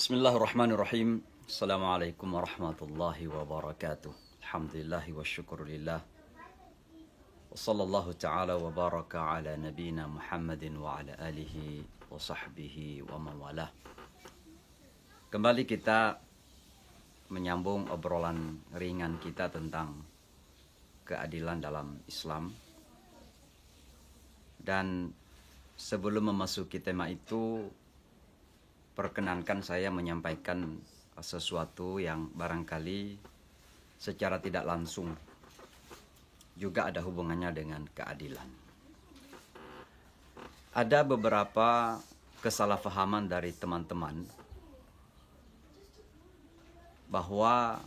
Bismillahirrahmanirrahim. Assalamualaikum warahmatullahi wabarakatuh. Alhamdulillahi wa syukurillah. Wa sallallahu ta'ala wa baraka ala nabina Muhammadin wa ala alihi wa sahbihi wa mawalah. Kembali kita menyambung obrolan ringan kita tentang keadilan dalam Islam. Dan sebelum memasuki tema itu, perkenankan saya menyampaikan sesuatu yang barangkali secara tidak langsung juga ada hubungannya dengan keadilan. Ada beberapa kesalahpahaman dari teman-teman bahwa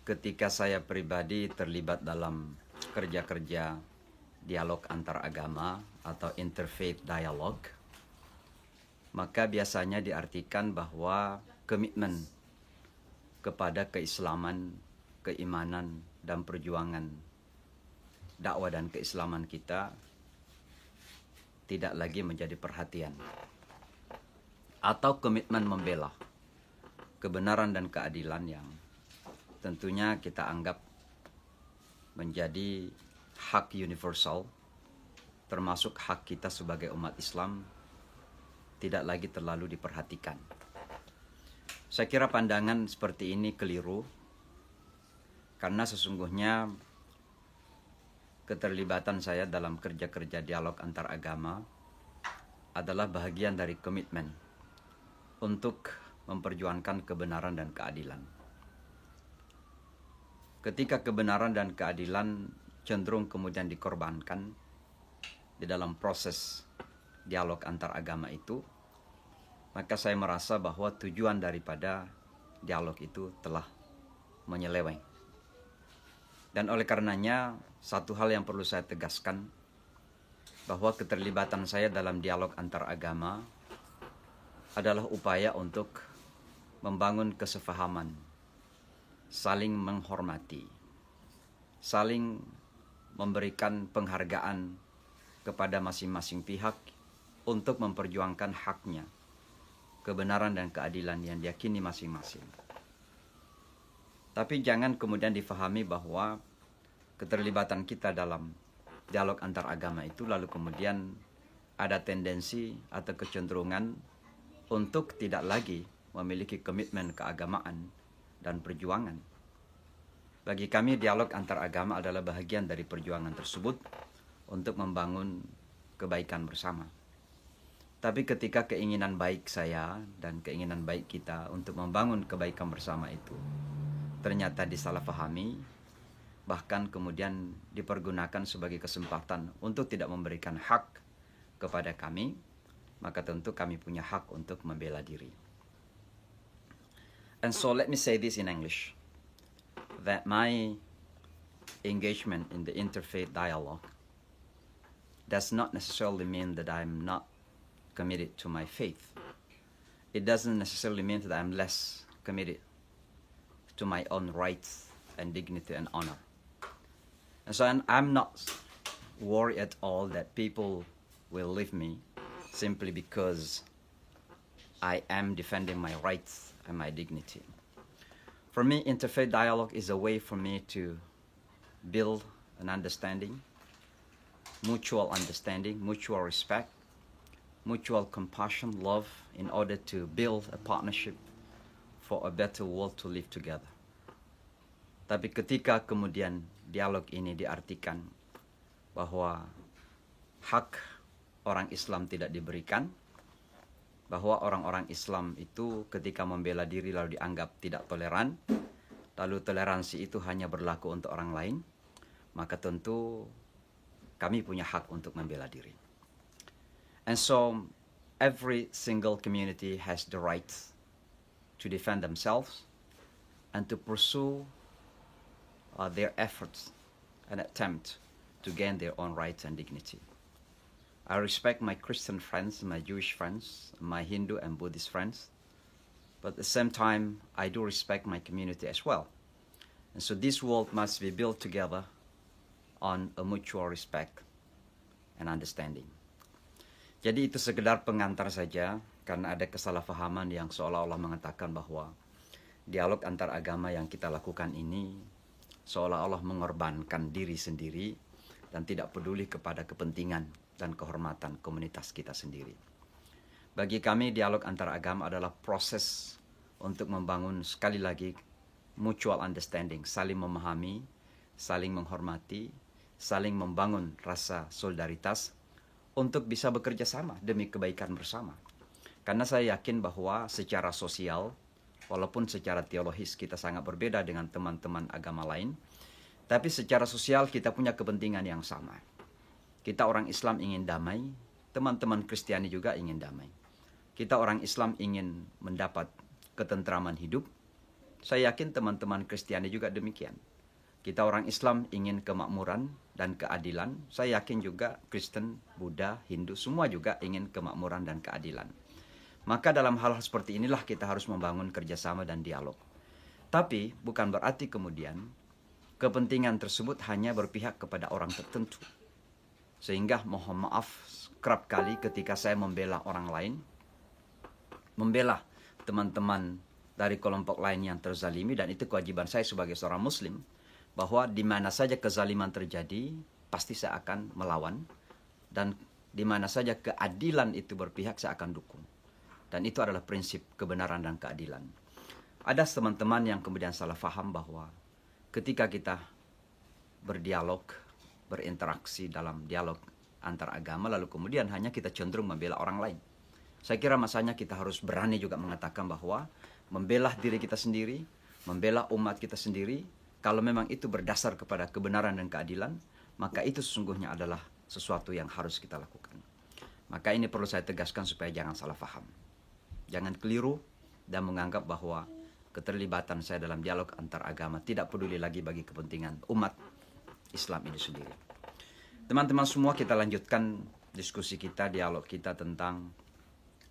ketika saya pribadi terlibat dalam kerja-kerja dialog antar agama atau interfaith dialogue, maka biasanya diartikan bahwa komitmen kepada keislaman, keimanan, dan perjuangan dakwah dan keislaman kita tidak lagi menjadi perhatian. Atau komitmen membela kebenaran dan keadilan yang tentunya kita anggap menjadi hak universal, termasuk hak kita sebagai umat Islam, tidak lagi terlalu diperhatikan. Saya kira pandangan seperti ini keliru, karena sesungguhnya keterlibatan saya dalam kerja-kerja dialog antar agama adalah bahagian dari komitmen untuk memperjuangkan kebenaran dan keadilan. Ketika kebenaran dan keadilan cenderung kemudian dikorbankan di dalam proses dialog antar agama itu, maka saya merasa bahwa tujuan daripada dialog itu telah menyeleweng. Dan oleh karenanya, satu hal yang perlu saya tegaskan, bahwa keterlibatan saya dalam dialog antar agama adalah upaya untuk membangun kesepahaman, saling menghormati, saling memberikan penghargaan kepada masing-masing pihak untuk memperjuangkan haknya, kebenaran dan keadilan yang diyakini masing-masing. Tapi jangan kemudian difahami bahwa keterlibatan kita dalam dialog antar agama itu lalu kemudian ada tendensi atau kecenderungan untuk tidak lagi memiliki komitmen keagamaan dan perjuangan. Bagi kami, dialog antar agama adalah bahagian dari perjuangan tersebut untuk membangun kebaikan bersama. Tapi ketika keinginan baik saya dan keinginan baik kita untuk membangun kebaikan bersama itu ternyata disalahpahami, bahkan kemudian dipergunakan sebagai kesempatan untuk tidak memberikan hak kepada kami, maka tentu kami punya hak untuk membela diri. And so let me say this in English, that my engagement in the interfaith dialogue does not necessarily mean that I'm not committed to my faith. It doesn't necessarily mean that I'm less committed to my own rights and dignity and honor. And so I'm not worried at all that people will leave me simply because I am defending my rights and my dignity. For me, interfaith dialogue is a way for me to build an understanding, mutual respect, mutual compassion, love, in order to build a partnership for a better world to live together. Tapi ketika kemudian dialog ini diartikan bahwa hak orang Islam tidak diberikan, bahwa orang-orang Islam itu ketika membela diri lalu dianggap tidak toleran, lalu toleransi itu hanya berlaku untuk orang lain, maka tentu kami punya hak untuk membela diri. And so every single community has the right to defend themselves and to pursue their efforts and attempt to gain their own rights and dignity. I respect my Christian friends, my Jewish friends, my Hindu and Buddhist friends, but at the same time, I do respect my community as well. And so this world must be built together on a mutual respect and understanding. Jadi itu sekedar pengantar saja karena ada kesalahpahaman yang seolah-olah mengatakan bahwa dialog antar agama yang kita lakukan ini seolah-olah mengorbankan diri sendiri dan tidak peduli kepada kepentingan dan kehormatan komunitas kita sendiri. Bagi kami, dialog antar agama adalah proses untuk membangun sekali lagi mutual understanding, saling memahami, saling menghormati, saling membangun rasa solidaritas untuk bisa bekerja sama demi kebaikan bersama. Karena saya yakin bahwa secara sosial, walaupun secara teologis kita sangat berbeda dengan teman-teman agama lain, tapi secara sosial kita punya kepentingan yang sama. Kita orang Islam ingin damai, teman-teman Kristiani juga ingin damai. Kita orang Islam ingin mendapat ketentraman hidup. Saya yakin teman-teman Kristiani juga demikian. Kita orang Islam ingin kemakmuran dan keadilan. Saya yakin juga Kristen, Buddha, Hindu semua juga ingin kemakmuran dan keadilan. Maka dalam hal seperti inilah kita harus membangun kerjasama dan dialog. Tapi bukan berarti kemudian kepentingan tersebut hanya berpihak kepada orang tertentu. Sehingga mohon maaf kerap kali ketika saya membela orang lain, membela teman-teman dari kelompok lain yang terzalimi, dan itu kewajiban saya sebagai seorang muslim, bahwa di mana saja kezaliman terjadi, pasti saya akan melawan, dan di mana saja keadilan itu berpihak, saya akan dukung. Dan itu adalah prinsip kebenaran dan keadilan. Ada teman-teman yang kemudian salah faham bahwa ketika kita berdialog, berinteraksi dalam dialog antar agama, lalu kemudian hanya kita cenderung membela orang lain. Saya kira masanya kita harus berani juga mengatakan bahwa membela diri kita sendiri, membela umat kita sendiri, kalau memang itu berdasar kepada kebenaran dan keadilan, maka itu sesungguhnya adalah sesuatu yang harus kita lakukan. Maka ini perlu saya tegaskan supaya jangan salah faham. Jangan keliru dan menganggap bahwa keterlibatan saya dalam dialog antar agama tidak peduli lagi bagi kepentingan umat Islam ini sendiri. Teman-teman semua, kita lanjutkan diskusi kita, dialog kita tentang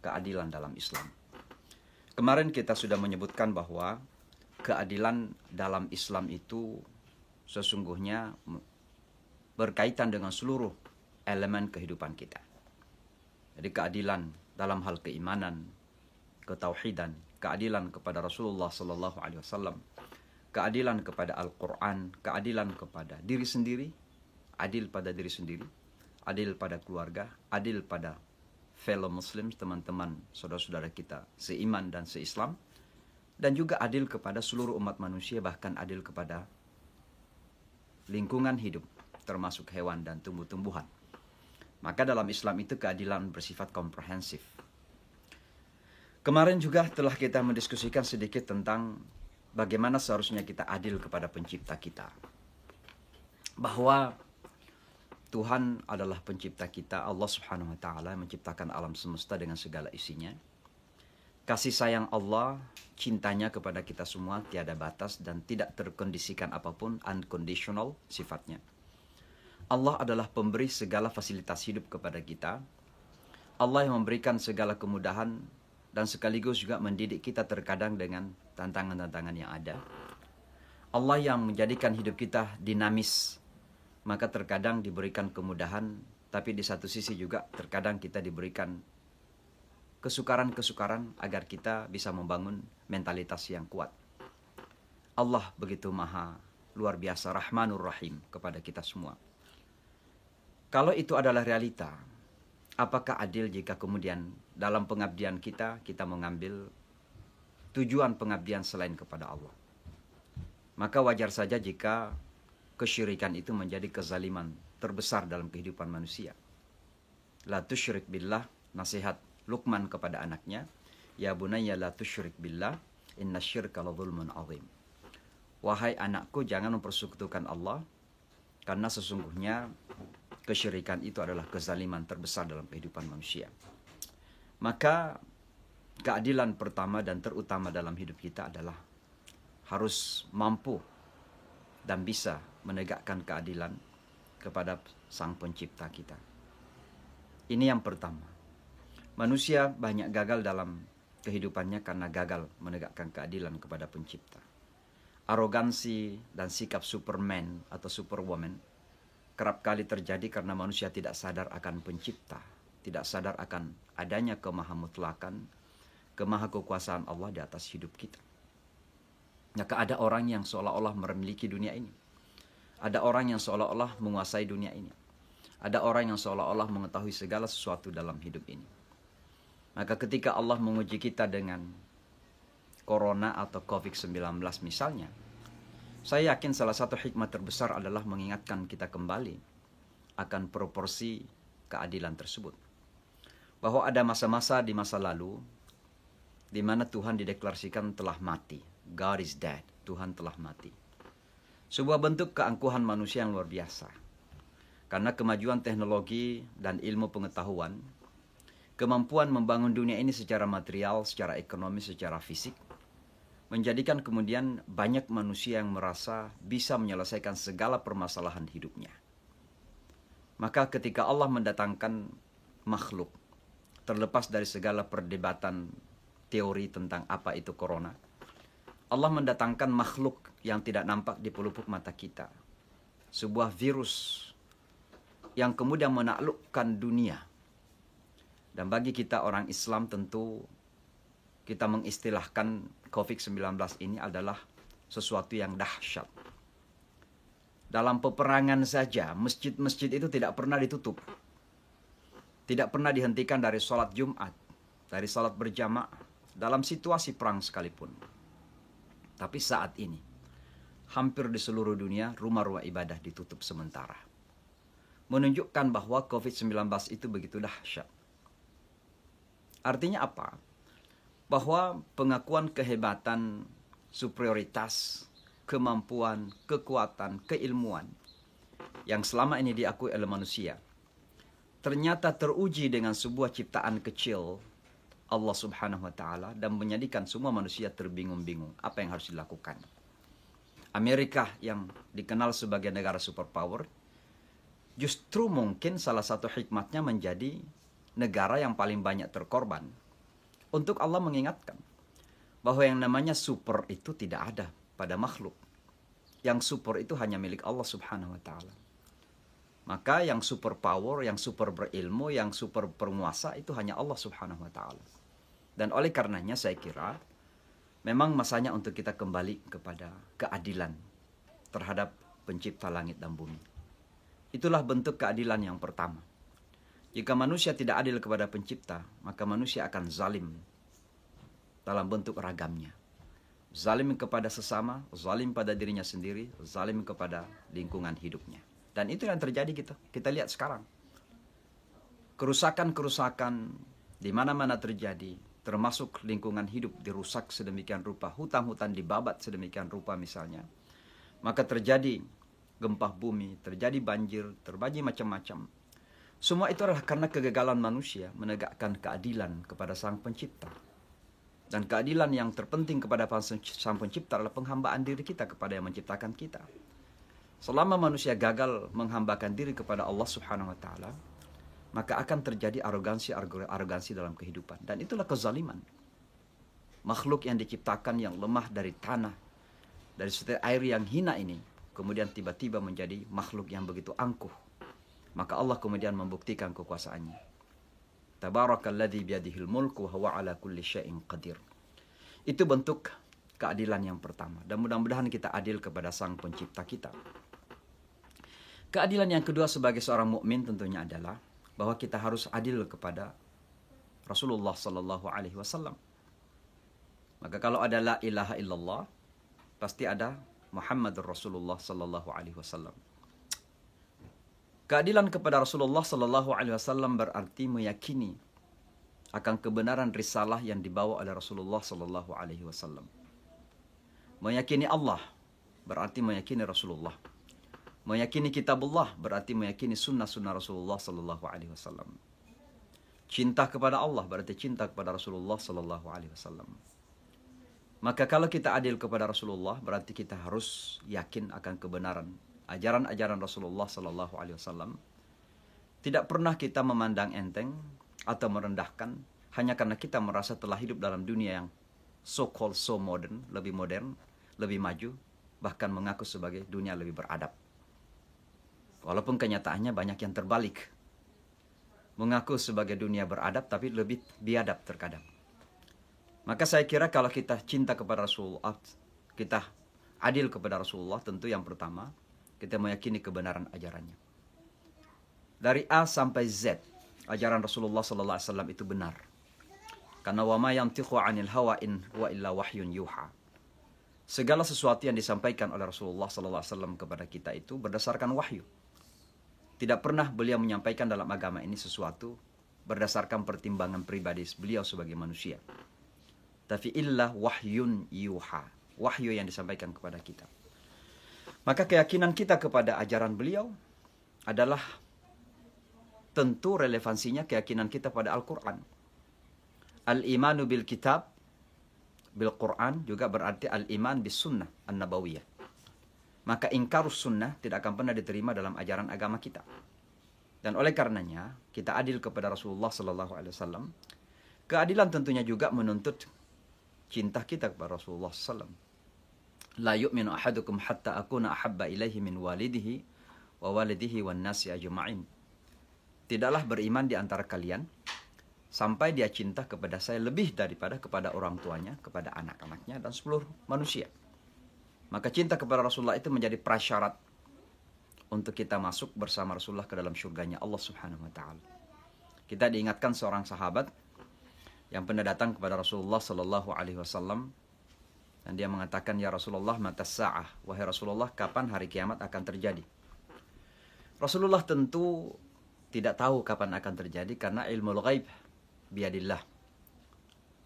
keadilan dalam Islam. Kemarin kita sudah menyebutkan bahwa keadilan dalam Islam itu sesungguhnya berkaitan dengan seluruh elemen kehidupan kita. Jadi keadilan dalam hal keimanan, ketauhidan, keadilan kepada Rasulullah SAW, keadilan kepada Al-Quran, keadilan kepada diri sendiri, adil pada diri sendiri, adil pada keluarga, adil pada fellow Muslims, teman-teman, saudara-saudara kita seiman dan seislam, dan juga adil kepada seluruh umat manusia, bahkan adil kepada lingkungan hidup, termasuk hewan dan tumbuh-tumbuhan. Maka dalam Islam itu keadilan bersifat komprehensif. Kemarin juga telah kita mendiskusikan sedikit tentang bagaimana seharusnya kita adil kepada pencipta kita. Bahwa Tuhan adalah pencipta kita, Allah Subhanahu wa Ta'ala menciptakan alam semesta dengan segala isinya. Kasih sayang Allah, cintanya kepada kita semua tiada batas dan tidak terkondisikan apapun, unconditional sifatnya. Allah adalah pemberi segala fasilitas hidup kepada kita. Allah yang memberikan segala kemudahan dan sekaligus juga mendidik kita terkadang dengan tantangan-tantangan yang ada. Allah yang menjadikan hidup kita dinamis, maka terkadang diberikan kemudahan, tapi di satu sisi juga terkadang kita diberikan kesukaran-kesukaran agar kita bisa membangun mentalitas yang kuat. Allah begitu maha luar biasa, Rahmanur Rahim kepada kita semua. Kalau itu adalah realita, apakah adil jika kemudian dalam pengabdian kita mengambil tujuan pengabdian selain kepada Allah? Maka wajar saja jika kesyirikan itu menjadi kezaliman terbesar dalam kehidupan manusia. La tusyrik billah, nasihat Luqman kepada anaknya, ya bunayya la tusyrik billah, inna syirka la zulmun azim. Wahai anakku, jangan mempersekutukan Allah, karena sesungguhnya kesyirikan itu adalah kezaliman terbesar dalam kehidupan manusia. Maka keadilan pertama dan terutama dalam hidup kita adalah harus mampu dan bisa menegakkan keadilan kepada Sang Pencipta kita. Ini yang pertama. Manusia banyak gagal dalam kehidupannya karena gagal menegakkan keadilan kepada Pencipta. Arogansi dan sikap Superman atau Superwoman kerap kali terjadi karena manusia tidak sadar akan Pencipta. tidak sadar akan adanya kemahamutlakan, kemahakekuasaan Allah di atas hidup kita. Maka ada orang yang seolah-olah memiliki dunia ini. Ada orang yang seolah-olah menguasai dunia ini. Ada orang yang seolah-olah mengetahui segala sesuatu dalam hidup ini. Maka ketika Allah menguji kita dengan Corona atau COVID-19 misalnya, saya yakin salah satu hikmah terbesar adalah mengingatkan kita kembali akan proporsi keadilan tersebut. Bahwa ada masa-masa di masa lalu di mana Tuhan dideklarasikan telah mati. God is dead. Tuhan telah mati. Sebuah bentuk keangkuhan manusia yang luar biasa. Karena kemajuan teknologi dan ilmu pengetahuan, kemampuan membangun dunia ini secara material, secara ekonomi, secara fisik, menjadikan kemudian banyak manusia yang merasa bisa menyelesaikan segala permasalahan hidupnya. Maka ketika Allah mendatangkan makhluk, terlepas dari segala perdebatan teori tentang apa itu corona, Allah mendatangkan makhluk yang tidak nampak di pelupuk mata kita. Sebuah virus yang kemudian menaklukkan dunia. Dan bagi kita orang Islam tentu kita mengistilahkan COVID-19 ini adalah sesuatu yang dahsyat. Dalam peperangan saja, masjid-masjid itu tidak pernah ditutup. Tidak pernah dihentikan dari sholat Jumat, dari sholat berjamaah, dalam situasi perang sekalipun. Tapi saat ini, hampir di seluruh dunia, rumah-rumah ibadah ditutup sementara. Menunjukkan bahwa COVID-19 itu begitu dahsyat. Artinya apa? Bahwa pengakuan kehebatan, superioritas, kemampuan, kekuatan, keilmuan yang selama ini diakui oleh manusia, ternyata teruji dengan sebuah ciptaan kecil Allah Subhanahu wa Ta'ala dan menjadikan semua manusia terbingung-bingung apa yang harus dilakukan. Amerika yang dikenal sebagai negara superpower, justru mungkin salah satu hikmatnya menjadi negara yang paling banyak terkorban. Untuk Allah mengingatkan bahwa yang namanya super itu tidak ada pada makhluk. Yang super itu hanya milik Allah Subhanahu wa Ta'ala. Maka yang super power, yang super berilmu, yang super penguasa itu hanya Allah Subhanahu wa Ta'ala. Dan oleh karenanya saya kira memang masanya untuk kita kembali kepada keadilan terhadap pencipta langit dan bumi. Itulah bentuk keadilan yang pertama. Jika manusia tidak adil kepada pencipta, maka manusia akan zalim dalam bentuk ragamnya. Zalim kepada sesama, zalim pada dirinya sendiri, zalim kepada lingkungan hidupnya. Dan itu yang terjadi kita lihat sekarang. Kerusakan-kerusakan di mana-mana terjadi, termasuk lingkungan hidup dirusak sedemikian rupa, hutan-hutan dibabat sedemikian rupa misalnya. Maka terjadi gempa bumi, terjadi banjir, terjadi macam-macam. Semua itu adalah karena kegagalan manusia menegakkan keadilan kepada Sang Pencipta. Dan keadilan yang terpenting kepada Sang Pencipta adalah penghambaan diri kita kepada yang menciptakan kita. Selama manusia gagal menghambakan diri kepada Allah Subhanahu wa Ta'ala, maka akan terjadi arogansi dalam kehidupan. Dan itulah kezaliman. Makhluk yang diciptakan yang lemah dari tanah, dari setir air yang hina ini, kemudian tiba-tiba menjadi makhluk yang begitu angkuh. Maka Allah kemudian membuktikan kekuasaannya. Tabarakalladzi biyadihil mulku wa huwa ala kulli syai'in qadir. Itu bentuk keadilan yang pertama. Dan mudah-mudahan kita adil kepada Sang Pencipta kita. Keadilan yang kedua sebagai seorang mukmin tentunya adalah bahwa kita harus adil kepada Rasulullah sallallahu alaihi wasallam. Maka kalau ada la ilaha illallah, pasti ada Muhammadur Rasulullah sallallahu alaihi wasallam. Keadilan kepada Rasulullah sallallahu alaihi wasallam berarti meyakini akan kebenaran risalah yang dibawa oleh Rasulullah sallallahu alaihi wasallam. Meyakini Allah berarti meyakini Rasulullah. Meyakini kitabullah berarti meyakini sunnah-sunnah Rasulullah sallallahu alaihi wasallam. Cinta kepada Allah berarti cinta kepada Rasulullah sallallahu alaihi wasallam. Maka kalau kita adil kepada Rasulullah berarti kita harus yakin akan kebenaran ajaran-ajaran Rasulullah sallallahu alaihi wasallam. Tidak pernah kita memandang enteng atau merendahkan hanya karena kita merasa telah hidup dalam dunia yang so-called so modern, lebih maju, bahkan mengaku sebagai dunia lebih beradab. Walaupun kenyataannya banyak yang terbalik. mengaku sebagai dunia beradab, tapi lebih biadab terkadang. Maka saya kira kalau kita cinta kepada Rasulullah, kita adil kepada Rasulullah, tentu yang pertama, kita meyakini kebenaran ajarannya. Dari A sampai Z, ajaran Rasulullah SAW itu benar. Karena wa ma yantiqu 'anil hawa in huwa illa wahyun yuha. Segala sesuatu yang disampaikan oleh Rasulullah SAW kepada kita itu berdasarkan wahyu. Tidak pernah beliau menyampaikan dalam agama ini sesuatu berdasarkan pertimbangan pribadi beliau sebagai manusia. Tapi illa wahyun yuha. Wahyu yang disampaikan kepada kita. Maka keyakinan kita kepada ajaran beliau adalah tentu relevansinya keyakinan kita pada Al-Quran. Al-imanu bil kitab, bil Quran juga berarti al-iman bis sunnah an-nabawiyah. Maka ingkarus sunnah tidak akan pernah diterima dalam ajaran agama kita. Dan oleh karenanya kita adil kepada Rasulullah SAW. Keadilan tentunya juga menuntut cinta kita kepada Rasulullah SAW. La yu'minu ahadukum hatta akuna ahabba ilaihi min walidihi wa walidihi wan nasi ajma'in. Tidaklah beriman di antara kalian sampai dia cinta kepada saya lebih daripada kepada orang tuanya, kepada anak-anaknya, dan seluruh manusia. Maka cinta kepada Rasulullah itu menjadi prasyarat untuk kita masuk bersama Rasulullah ke dalam syurganya Allah Subhanahu wa Ta'ala. Kita diingatkan seorang sahabat yang pernah datang kepada Rasulullah Sallallahu Alaihi Wasallam dan dia mengatakan, ya Rasulullah, mata sa'ah, wahai Rasulullah, kapan hari kiamat akan terjadi? Rasulullah tentu tidak tahu kapan akan terjadi karena ilmu ghaib biadillah.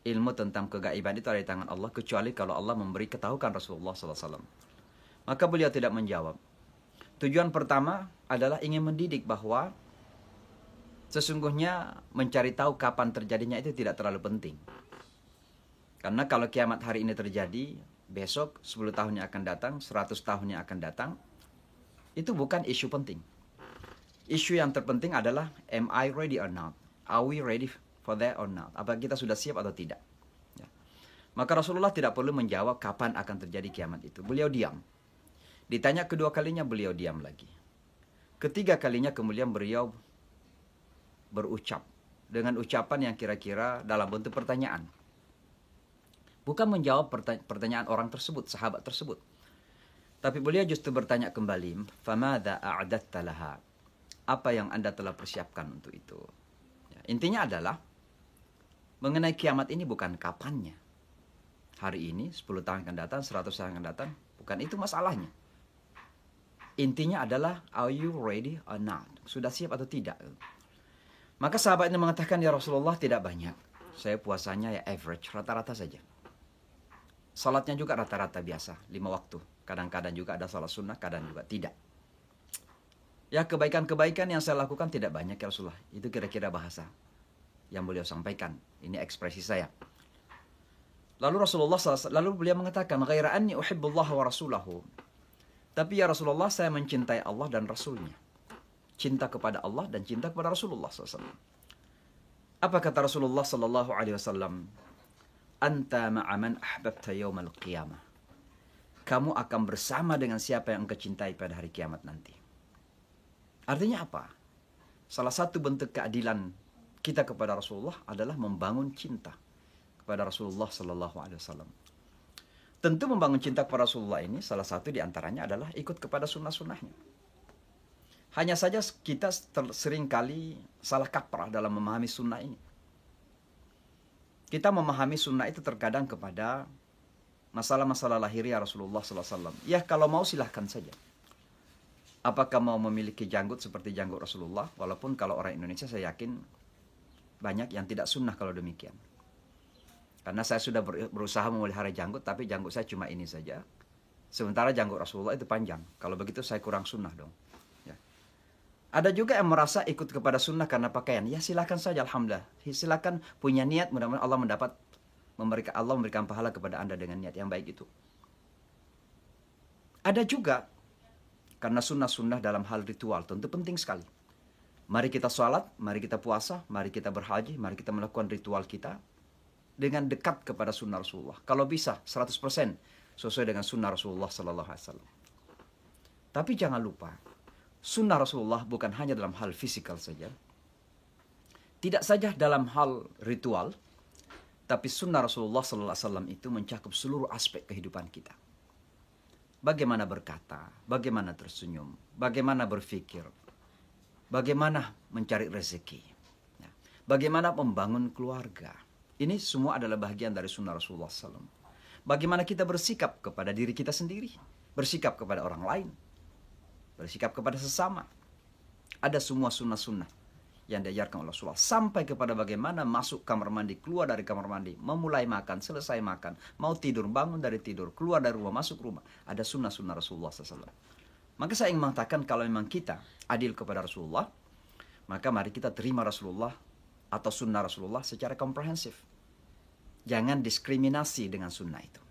Ilmu tentang kegaiban itu ada di tangan Allah, kecuali kalau Allah memberi ketahukan Rasulullah SAW. Maka beliau tidak menjawab. Tujuan pertama adalah ingin mendidik bahwa sesungguhnya mencari tahu kapan terjadinya itu tidak terlalu penting. Karena kalau kiamat hari ini terjadi, besok 10 tahun yang akan datang, 100 tahun yang akan datang, itu bukan isu penting. Isu yang terpenting adalah, am I ready or not? Are we ready for that or not? Apakah kita sudah siap atau tidak? Ya. Maka Rasulullah tidak perlu menjawab kapan akan terjadi kiamat itu. Beliau diam. Ditanya kedua kalinya, beliau diam lagi. Ketiga kalinya kemudian beliau berucap dengan ucapan yang kira-kira dalam bentuk pertanyaan. Bukan menjawab pertanyaan orang tersebut, sahabat tersebut. Tapi beliau justru bertanya kembali, famadza a'datta laha? Apa yang Anda telah persiapkan untuk itu? Ya, intinya adalah mengenai kiamat ini bukan kapannya. Hari ini, 10 tahun akan datang, 100 tahun akan datang. Bukan itu masalahnya. Intinya adalah, are you ready or not? Sudah siap atau tidak? Maka sahabat ini mengatakan, ya Rasulullah, tidak banyak. Saya puasanya ya average, rata-rata saja. Salatnya juga rata-rata biasa, 5 waktu. Kadang-kadang juga ada salat sunnah, kadang juga tidak. Ya, kebaikan-kebaikan yang saya lakukan tidak banyak ya Rasulullah. Itu kira-kira bahasa yang beliau sampaikan. Ini ekspresi saya. Lalu beliau mengatakan, ghaira anni uhibbullah wa rasulahu. Tapi ya Rasulullah, saya mencintai Allah dan Rasulnya. Cinta kepada Allah dan cinta kepada Rasulullah SAW. Apa kata Rasulullah SAW? Anta ma'aman ahbabta yawmal qiyamah. Kamu akan bersama dengan siapa yang engkau cintai pada hari kiamat nanti. Artinya apa? Salah satu bentuk keadilan kita kepada Rasulullah adalah membangun cinta kepada Rasulullah SAW. Tentu membangun cinta kepada Rasulullah ini salah satu diantaranya adalah ikut kepada sunnah-sunnahnya. Hanya saja kita seringkali salah kaprah dalam memahami sunnah ini. Kita memahami sunnah itu terkadang kepada masalah-masalah lahiriah Rasulullah SAW. Ya, kalau mau silahkan saja. Apakah mau memiliki janggut seperti janggut Rasulullah? Walaupun kalau orang Indonesia saya yakin banyak yang tidak sunnah kalau demikian. Karena saya sudah berusaha memelihara janggut, tapi janggut saya cuma ini saja. Sementara janggut Rasulullah itu panjang. Kalau begitu saya kurang sunnah dong. Ya. Ada juga yang merasa ikut kepada sunnah karena pakaian. Ya silakan saja, alhamdulillah. Silakan punya niat, mudah-mudahan Allah memberikan pahala kepada Anda dengan niat yang baik itu. Ada juga karena sunnah-sunnah dalam hal ritual tentu penting sekali. Mari kita sholat, mari kita puasa, mari kita berhaji, mari kita melakukan ritual kita dengan dekat kepada sunnah Rasulullah. Kalau bisa 100% sesuai dengan sunnah Rasulullah SAW. Tapi jangan lupa, sunnah Rasulullah bukan hanya dalam hal fisikal saja. Tidak saja dalam hal ritual, tapi sunnah Rasulullah SAW itu mencakup seluruh aspek kehidupan kita. Bagaimana berkata, bagaimana tersenyum, bagaimana berpikir, bagaimana mencari rezeki, ya, bagaimana membangun keluarga. Ini semua adalah bagian dari sunnah Rasulullah SAW. Bagaimana kita bersikap kepada diri kita sendiri, bersikap kepada orang lain, bersikap kepada sesama. Ada semua sunnah-sunnah yang diajarkan oleh Rasulullah, sampai kepada bagaimana masuk kamar mandi, keluar dari kamar mandi, memulai makan, selesai makan, mau tidur, bangun dari tidur, keluar dari rumah, masuk rumah. Ada sunnah-sunnah Rasulullah SAW. Maka saya ingin mengatakan, kalau memang kita adil kepada Rasulullah, maka mari kita terima Rasulullah atau sunnah Rasulullah secara komprehensif. Jangan diskriminasi dengan sunnah itu.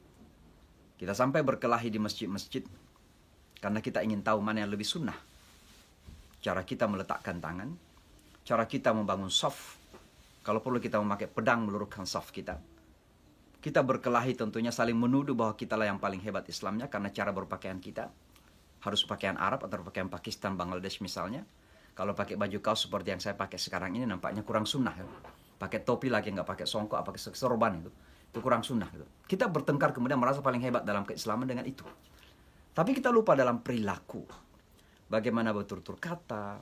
Kita sampai berkelahi di masjid-masjid karena kita ingin tahu mana yang lebih sunnah. Cara kita meletakkan tangan, cara kita membangun saf, kalau perlu kita memakai pedang meluruskan saf kita. Kita berkelahi tentunya saling menuduh bahwa kitalah yang paling hebat Islamnya karena cara berpakaian kita. Harus pakaian Arab atau pakaian Pakistan, Bangladesh misalnya. Kalau pakai baju kaos seperti yang saya pakai sekarang ini nampaknya kurang sunnah. Ya. Pakai topi lagi, nggak pakai songkok, pakai sorban itu kurang sunnah. Gitu. Kita bertengkar kemudian merasa paling hebat dalam keislaman dengan itu. Tapi kita lupa dalam perilaku. Bagaimana bertutur kata,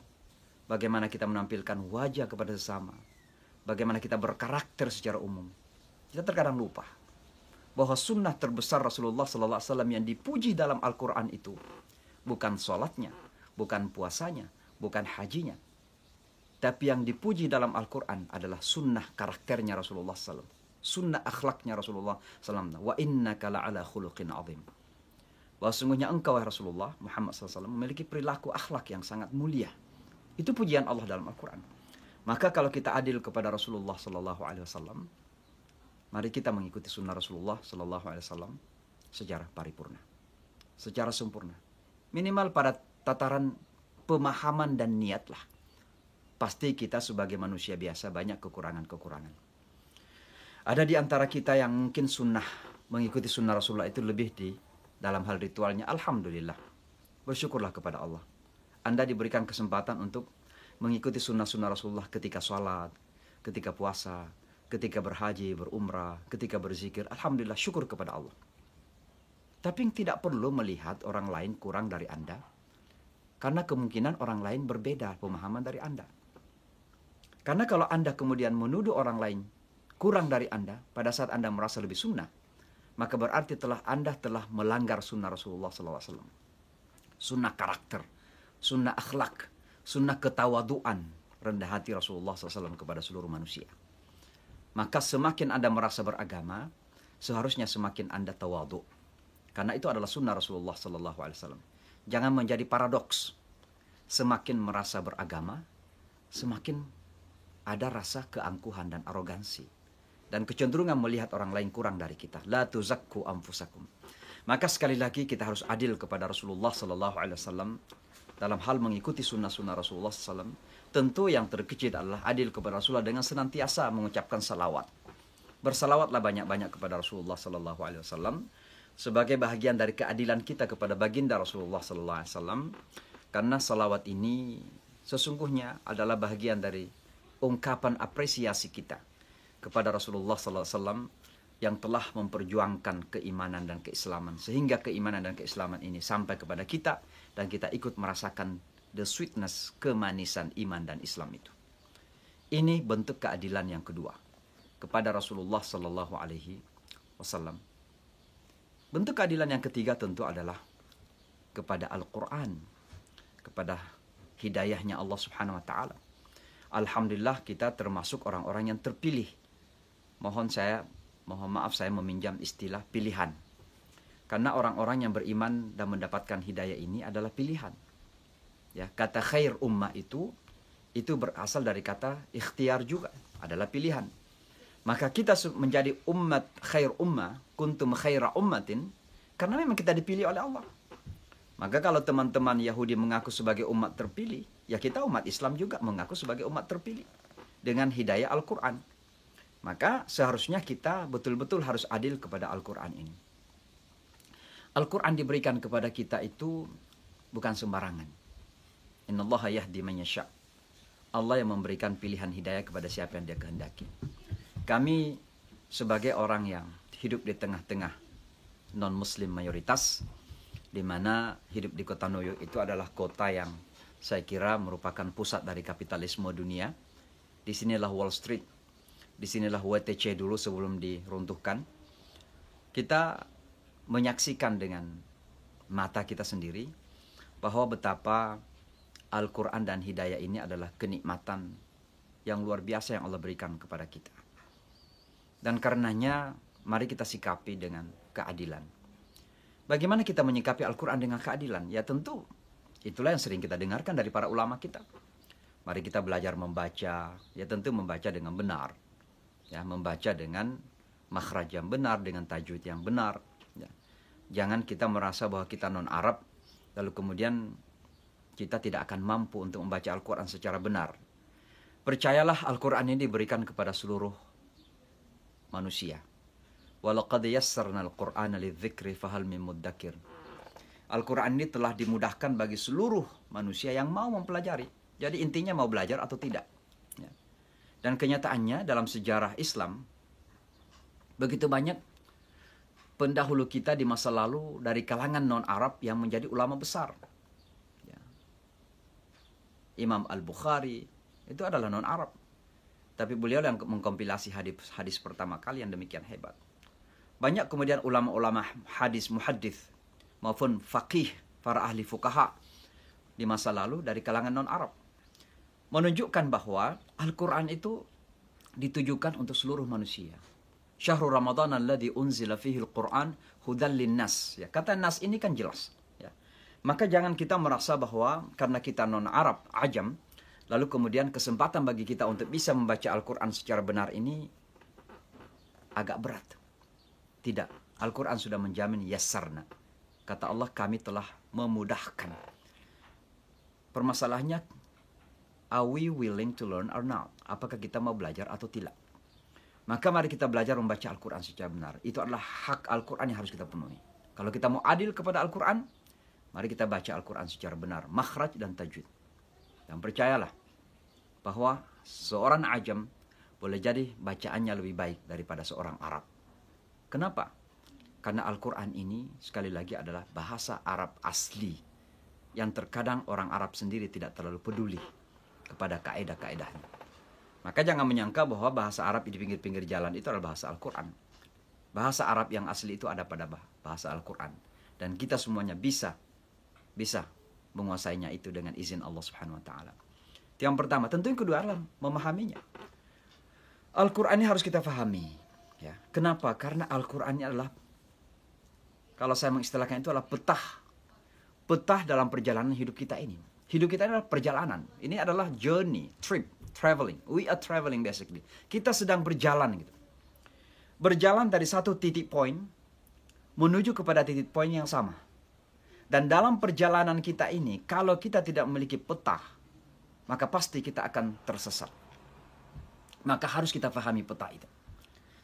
bagaimana kita menampilkan wajah kepada sesama, bagaimana kita berkarakter secara umum. Kita terkadang lupa bahwa sunnah terbesar Rasulullah SAW yang dipuji dalam Al-Quran itu bukan sholatnya, bukan puasanya, bukan hajinya. Tapi yang dipuji dalam Al-Quran adalah sunnah karakternya Rasulullah SAW. Sunnah akhlaknya Rasulullah SAW. Wa innaka la'ala khuluqin azim. Bahwa sungguhnya engkau ya Rasulullah Muhammad SAW memiliki perilaku akhlak yang sangat mulia. Itu pujian Allah dalam Al-Quran. Maka kalau kita adil kepada Rasulullah SAW, mari kita mengikuti sunnah Rasulullah SAW secara paripurna, secara sempurna. Minimal pada tataran pemahaman dan niatlah. Pasti kita sebagai manusia biasa banyak kekurangan-kekurangan. Ada di antara kita yang mungkin sunnah, mengikuti sunnah Rasulullah itu lebih di dalam hal ritualnya. Alhamdulillah. Bersyukurlah kepada Allah. Anda diberikan kesempatan untuk mengikuti sunnah-sunnah Rasulullah ketika sholat, ketika puasa, ketika berhaji, berumrah, ketika berzikir. Alhamdulillah, syukur kepada Allah. Tapi tidak perlu melihat orang lain kurang dari Anda. Karena kemungkinan orang lain berbeda pemahaman dari Anda. Karena kalau Anda kemudian menuduh orang lain kurang dari Anda pada saat Anda merasa lebih sunnah, maka berarti Anda telah melanggar sunnah Rasulullah SAW. Sunnah karakter, sunnah akhlak, sunnah ketawaduan, rendah hati Rasulullah SAW kepada seluruh manusia. Maka semakin Anda merasa beragama, seharusnya semakin Anda tawadu. Karena itu adalah sunnah Rasulullah SAW. Jangan menjadi paradoks. Semakin merasa beragama, semakin ada rasa keangkuhan dan arogansi. Dan kecenderungan melihat orang lain kurang dari kita. La tuzakku anfusakum. Maka sekali lagi kita harus adil kepada Rasulullah SAW dalam hal mengikuti sunnah-sunnah Rasulullah SAW. Tentu yang terkecil adalah adil kepada Rasulullah dengan senantiasa mengucapkan salawat. Bersalawatlah banyak-banyak kepada Rasulullah SAW sebagai bahagian dari keadilan kita kepada baginda Rasulullah SAW. Karena salawat ini sesungguhnya adalah bahagian dari ungkapan apresiasi kita kepada Rasulullah SAW yang telah memperjuangkan keimanan dan keislaman. Sehingga keimanan dan keislaman ini sampai kepada kita dan kita ikut merasakan the sweetness, kemanisan iman dan Islam itu. Ini bentuk keadilan yang kedua kepada Rasulullah SAW. Bentuk keadilan yang ketiga tentu adalah kepada Al-Quran, kepada hidayahnya Allah Subhanahu Wa Taala. Alhamdulillah kita termasuk orang-orang yang terpilih. Mohon maaf saya meminjam istilah pilihan. Karena orang-orang yang beriman dan mendapatkan hidayah ini adalah pilihan. Ya, kata khair ummah itu berasal dari kata ikhtiar juga, adalah pilihan. Maka kita menjadi umat khair ummah, kuntum khaira ummatin, karena memang kita dipilih oleh Allah. Maka kalau teman-teman Yahudi mengaku sebagai umat terpilih, ya kita umat Islam juga mengaku sebagai umat terpilih dengan hidayah Al-Quran. Maka seharusnya kita betul-betul harus adil kepada Al-Quran ini. Al-Quran diberikan kepada kita itu bukan sembarangan. Innallaha yahdi man yasha' Allah yang memberikan pilihan hidayah kepada siapa yang Dia kehendaki. Kami sebagai orang yang hidup di tengah-tengah non-muslim mayoritas, di mana hidup di kota New York itu adalah kota yang saya kira merupakan pusat dari kapitalisme dunia. Disinilah Wall Street, disinilah WTC dulu sebelum diruntuhkan. Kita menyaksikan dengan mata kita sendiri bahwa betapa Al-Quran dan hidayah ini adalah kenikmatan yang luar biasa yang Allah berikan kepada kita. Dan karenanya mari kita sikapi dengan keadilan. Bagaimana kita menyikapi Al-Quran dengan keadilan? Ya tentu itulah yang sering kita dengarkan dari para ulama kita. Mari kita belajar membaca, ya tentu membaca dengan benar. Ya, membaca dengan makhraj yang benar, dengan tajwid yang benar. Ya. Jangan kita merasa bahwa kita non-Arab, lalu kemudian kita tidak akan mampu untuk membaca Al-Quran secara benar. Percayalah Al-Quran ini diberikan kepada seluruh manusia. Walaqad yassarna al-Qur'ana lidzikri fahal min muddakir. Al-Quran ini telah dimudahkan bagi seluruh manusia yang mau mempelajari. Jadi intinya mau belajar atau tidak. Ya. Dan kenyataannya dalam sejarah Islam, begitu banyak pendahulu kita di masa lalu dari kalangan non-Arab yang menjadi ulama besar. Ya. Imam Al-Bukhari itu adalah non-Arab. Tapi beliau yang mengkompilasi hadis pertama kali yang demikian hebat. Banyak kemudian ulama-ulama hadis muhaddits maupun faqih, para ahli fuqaha di masa lalu dari kalangan non-Arab. Menunjukkan bahwa Al-Quran itu ditujukan untuk seluruh manusia. Syahrul Ramadan alladzi unzila fihi al-Quran hudan linnas. Ya, kata nas ini kan jelas. Ya. Maka jangan kita merasa bahwa karena kita non-Arab, ajam, lalu kemudian kesempatan bagi kita untuk bisa membaca Al-Quran secara benar ini agak berat. Tidak, Al-Quran sudah menjamin yassarna. Kata Allah, kami telah memudahkan. Permasalahannya, are we willing to learn or not? Apakah kita mau belajar atau tidak? Maka mari kita belajar membaca Al-Quran secara benar. Itu adalah hak Al-Quran yang harus kita penuhi. Kalau kita mau adil kepada Al-Quran, mari kita baca Al-Quran secara benar. Makhraj dan tajwid. Dan percayalah bahwa seorang ajam boleh jadi bacaannya lebih baik daripada seorang Arab. Kenapa? Karena Al-Quran ini sekali lagi adalah bahasa Arab asli yang terkadang orang Arab sendiri tidak terlalu peduli kepada kaedah-kaedahnya. Maka jangan menyangka bahwa bahasa Arab di pinggir-pinggir jalan itu adalah bahasa Al-Quran. Bahasa Arab yang asli itu ada pada bahasa Al-Quran. Dan kita semuanya bisa menguasainya itu dengan izin Allah Subhanahu wa taala. Itu yang pertama. Tentu yang kedua adalah memahaminya. Al-Quran ini harus kita pahami. Ya. Kenapa? Karena Al-Quran ini adalah, kalau saya mengistilahkan itu adalah petah dalam perjalanan hidup kita ini. Hidup kita adalah perjalanan. Ini adalah journey, trip, traveling. We are traveling basically. Kita sedang berjalan gitu. Berjalan dari satu titik poin menuju kepada titik poin yang sama. Dan dalam perjalanan kita ini, kalau kita tidak memiliki peta, maka pasti kita akan tersesat. Maka harus kita pahami peta itu.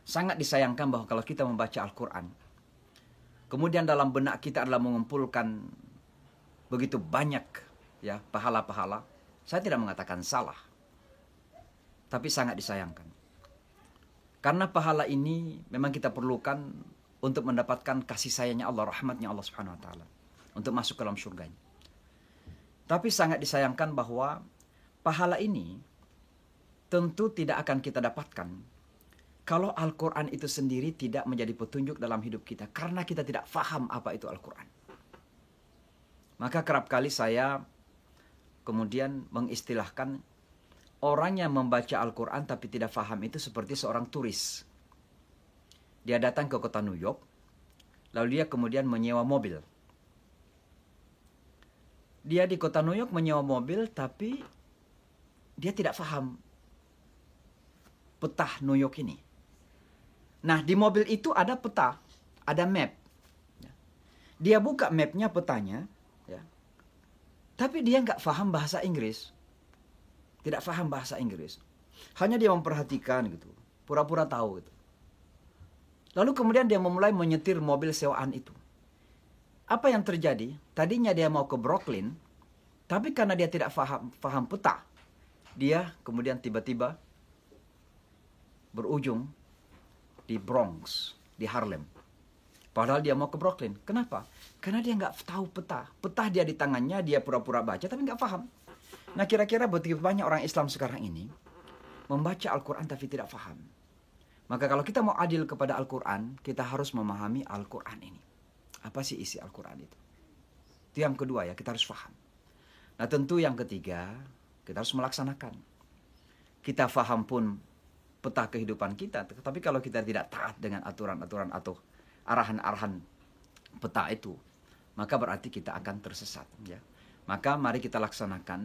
Sangat disayangkan bahwa kalau kita membaca Al-Quran, kemudian dalam benak kita adalah mengumpulkan begitu banyak ya pahala-pahala. Saya tidak mengatakan salah, tapi sangat disayangkan. Karena pahala ini memang kita perlukan untuk mendapatkan kasih sayangnya Allah, rahmatnya Allah Subhanahu wa taala, untuk masuk ke dalam surganya. Tapi sangat disayangkan bahwa pahala ini tentu tidak akan kita dapatkan kalau Al-Quran itu sendiri tidak menjadi petunjuk dalam hidup kita, karena kita tidak faham apa itu Al-Quran. Maka kerap kali saya kemudian mengistilahkan orang yang membaca Al-Quran tapi tidak faham itu seperti seorang turis. Dia datang ke kota New York, lalu dia kemudian menyewa mobil. Dia di kota New York menyewa mobil, tapi dia tidak faham peta New York ini. Nah, di mobil itu ada peta, ada map. Dia buka mapnya, petanya, ya. Tapi dia nggak paham bahasa Inggris. Tidak paham bahasa Inggris. Hanya dia memperhatikan gitu, pura-pura tahu gitu. Lalu kemudian dia memulai menyetir mobil sewaan itu. Apa yang terjadi? Tadinya dia mau ke Brooklyn, tapi karena dia tidak paham peta, Dia kemudian tiba-tiba berujung di Bronx, di Harlem. Padahal dia mau ke Brooklyn. Kenapa? Karena dia nggak tahu peta. Peta dia di tangannya, dia pura-pura baca tapi nggak paham. Nah kira-kira begitu banyak orang Islam sekarang ini membaca Al-Quran tapi tidak paham. Maka kalau kita mau adil kepada Al-Quran, kita harus memahami Al-Quran ini. Apa sih isi Al-Quran itu? Itu yang kedua ya, kita harus paham. Nah tentu yang ketiga, kita harus melaksanakan. Kita paham pun peta kehidupan kita, tetapi kalau kita tidak taat dengan aturan-aturan atau arahan-arahan peta itu, maka berarti kita akan tersesat. Ya. Maka mari kita laksanakan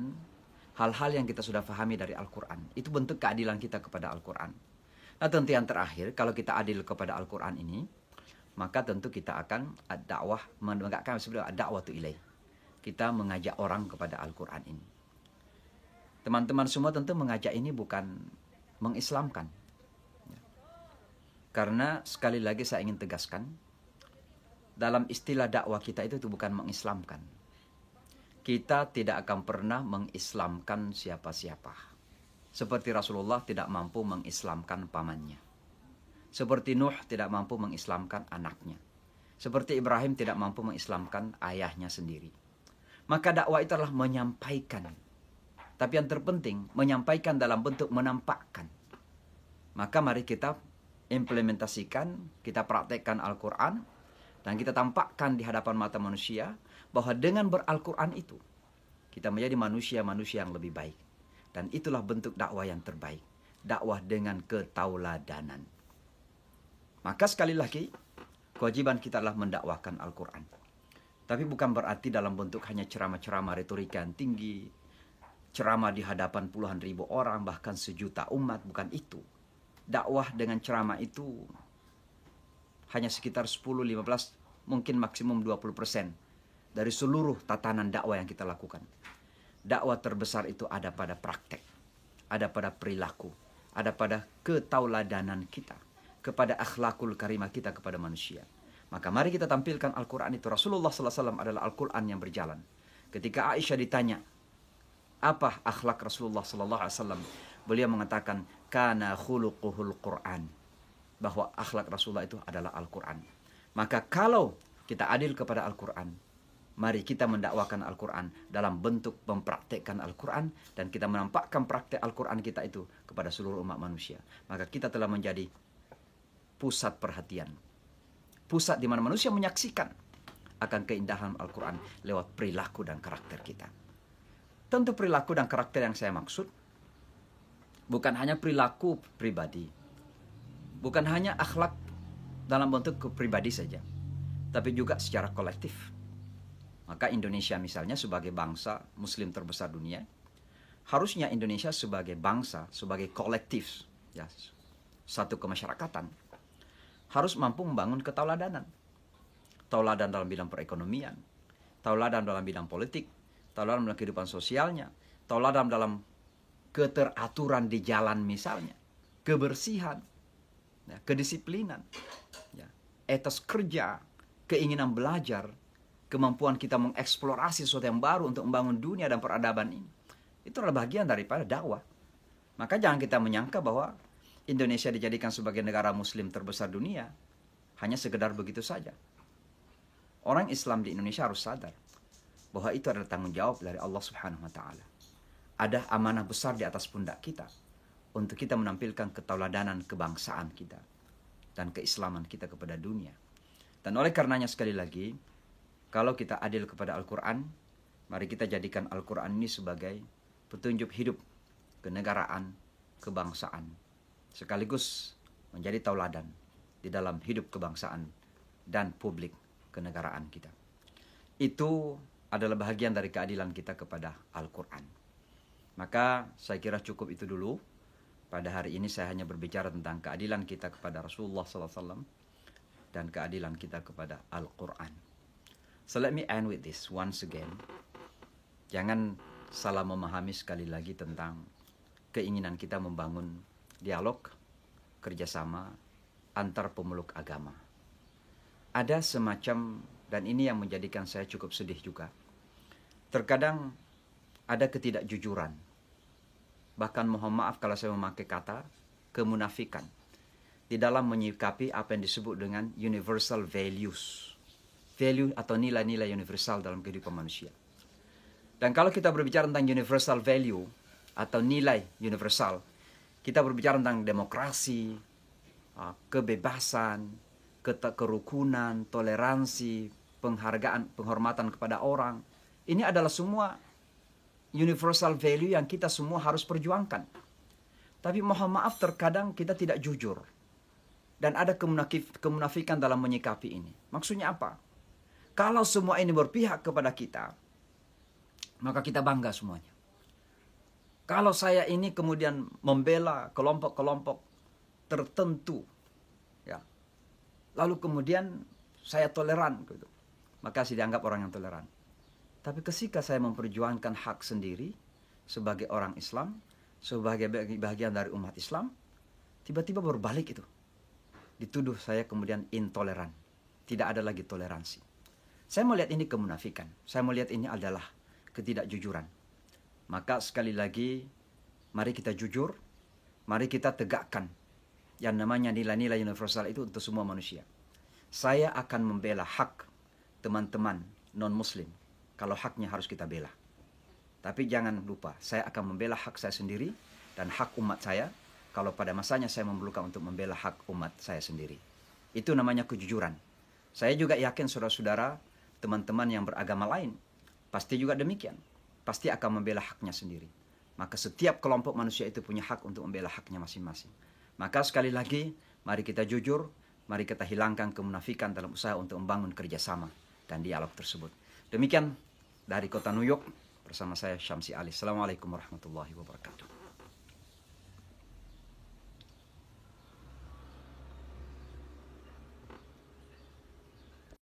hal-hal yang kita sudah pahami dari Al-Quran. Itu bentuk keadilan kita kepada Al-Quran. Nah tentu yang terakhir, kalau kita adil kepada Al-Quran ini, maka tentu kita akan dakwah, menegakkan sebenarnya dakwah tu ilaih. Kita mengajak orang kepada Al-Quran ini. Teman-teman semua tentu mengajak ini bukan mengislamkan. Karena sekali lagi saya ingin tegaskan, dalam istilah dakwah kita itu bukan mengislamkan. Kita tidak akan pernah mengislamkan siapa-siapa. Seperti Rasulullah tidak mampu mengislamkan pamannya. Seperti Nuh tidak mampu mengislamkan anaknya. Seperti Ibrahim tidak mampu mengislamkan ayahnya sendiri. Maka dakwah itu adalah menyampaikan. Tapi yang terpenting, menyampaikan dalam bentuk menampakkan. Maka mari kita implementasikan, kita praktekkan Al-Quran, dan kita tampakkan di hadapan mata manusia, bahwa dengan beral-Quran itu, kita menjadi manusia-manusia yang lebih baik. Dan itulah bentuk dakwah yang terbaik. Dakwah dengan ketauladanan. Maka sekali lagi, kewajiban kita adalah mendakwahkan Al-Quran. Tapi bukan berarti dalam bentuk hanya ceramah-ceramah retorika yang tinggi, ceramah di hadapan puluhan ribu orang, bahkan sejuta umat, bukan itu. Dakwah dengan ceramah itu hanya sekitar 10-15, mungkin maksimum 20% dari seluruh tatanan dakwah yang kita lakukan. Dakwah terbesar itu ada pada praktek, ada pada perilaku, ada pada ketauladanan kita, kepada akhlakul karimah kita kepada manusia. Maka mari kita tampilkan Al-Quran itu. Rasulullah SAW adalah Al-Quran yang berjalan. Ketika Aisyah ditanya, apa akhlak Rasulullah SAW? Beliau mengatakan, kana khuluquhul Quran. Bahwa akhlak Rasulullah itu adalah Al-Quran. Maka kalau kita adil kepada Al-Quran, mari kita mendakwakan Al-Quran dalam bentuk mempraktekkan Al-Quran, dan kita menampakkan praktek Al-Quran kita itu kepada seluruh umat manusia. Maka kita telah menjadi pusat perhatian. Pusat di mana manusia menyaksikan akan keindahan Al-Quran lewat perilaku dan karakter kita. Tentu perilaku dan karakter yang saya maksud bukan hanya perilaku pribadi, bukan hanya akhlak dalam bentuk pribadi saja, tapi juga secara kolektif. Maka Indonesia misalnya sebagai bangsa Muslim terbesar dunia, harusnya Indonesia sebagai bangsa, sebagai kolektif, ya, satu kemasyarakatan, harus mampu membangun ketauladanan. Tauladan dalam bidang perekonomian, tauladan dalam bidang politik, tauladan dalam kehidupan sosialnya, tauladan dalam keteraturan di jalan misalnya, kebersihan, ya, kedisiplinan, ya, etos kerja, keinginan belajar, kemampuan kita mengeksplorasi sesuatu yang baru untuk membangun dunia dan peradaban ini. Itu adalah bagian daripada dakwah. Maka jangan kita menyangka bahwa Indonesia dijadikan sebagai negara Muslim terbesar dunia hanya sekedar begitu saja. Orang Islam di Indonesia harus sadar bahwa itu adalah tanggung jawab dari Allah Subhanahu wa Ta'ala. Ada amanah besar di atas pundak kita untuk kita menampilkan ketauladanan kebangsaan kita dan keislaman kita kepada dunia. Dan oleh karenanya sekali lagi, kalau kita adil kepada Al-Quran, mari kita jadikan Al-Quran ini sebagai petunjuk hidup kenegaraan, kebangsaan, sekaligus menjadi tauladan di dalam hidup kebangsaan dan publik kenegaraan kita. Itu adalah bahagian dari keadilan kita kepada Al-Quran. Maka saya kira cukup itu dulu. Pada hari ini saya hanya berbicara tentang keadilan kita kepada Rasulullah SAW dan keadilan kita kepada Al-Quran. So let me end with this once again. Jangan salah memahami sekali lagi tentang keinginan kita membangun dialog, kerjasama antar pemeluk agama. Ada semacam, dan ini yang menjadikan saya cukup sedih juga, terkadang ada ketidakjujuran bahkan mohon maaf kalau saya memakai kata kemunafikan di dalam menyikapi apa yang disebut dengan universal values. Value atau nilai-nilai universal dalam kehidupan manusia. Dan kalau kita berbicara tentang universal value atau nilai universal, kita berbicara tentang demokrasi, kebebasan, kerukunan, toleransi, penghargaan, penghormatan kepada orang. Ini adalah semua universal value yang kita semua harus perjuangkan. Tapi mohon maaf terkadang kita tidak jujur. Dan ada kemunafikan dalam menyikapi ini. Maksudnya apa? Kalau semua ini berpihak kepada kita, maka kita bangga semuanya. Kalau saya ini kemudian membela kelompok-kelompok tertentu, ya, lalu kemudian saya toleran, gitu, maka saya dianggap orang yang toleran. Tapi ketika saya memperjuangkan hak sendiri sebagai orang Islam, sebagai bagian dari umat Islam, tiba-tiba berbalik itu. Dituduh saya kemudian intoleran. Tidak ada lagi toleransi. Saya melihat ini kemunafikan. Saya melihat ini adalah ketidakjujuran. Maka sekali lagi, mari kita jujur, mari kita tegakkan yang namanya nilai-nilai universal itu untuk semua manusia. Saya akan membela hak teman-teman non-muslim. Kalau haknya harus kita bela. Tapi jangan lupa, saya akan membela hak saya sendiri dan hak umat saya kalau pada masanya saya memerlukan untuk membela hak umat saya sendiri. Itu namanya kejujuran. Saya juga yakin saudara-saudara, teman-teman yang beragama lain, pasti juga demikian. Pasti akan membela haknya sendiri. Maka setiap kelompok manusia itu punya hak untuk membela haknya masing-masing. Maka sekali lagi, mari kita jujur, mari kita hilangkan kemunafikan dalam usaha untuk membangun kerjasama dan dialog tersebut. Demikian dari kota New York bersama saya Syamsi Ali. Assalamualaikum warahmatullahi wabarakatuh.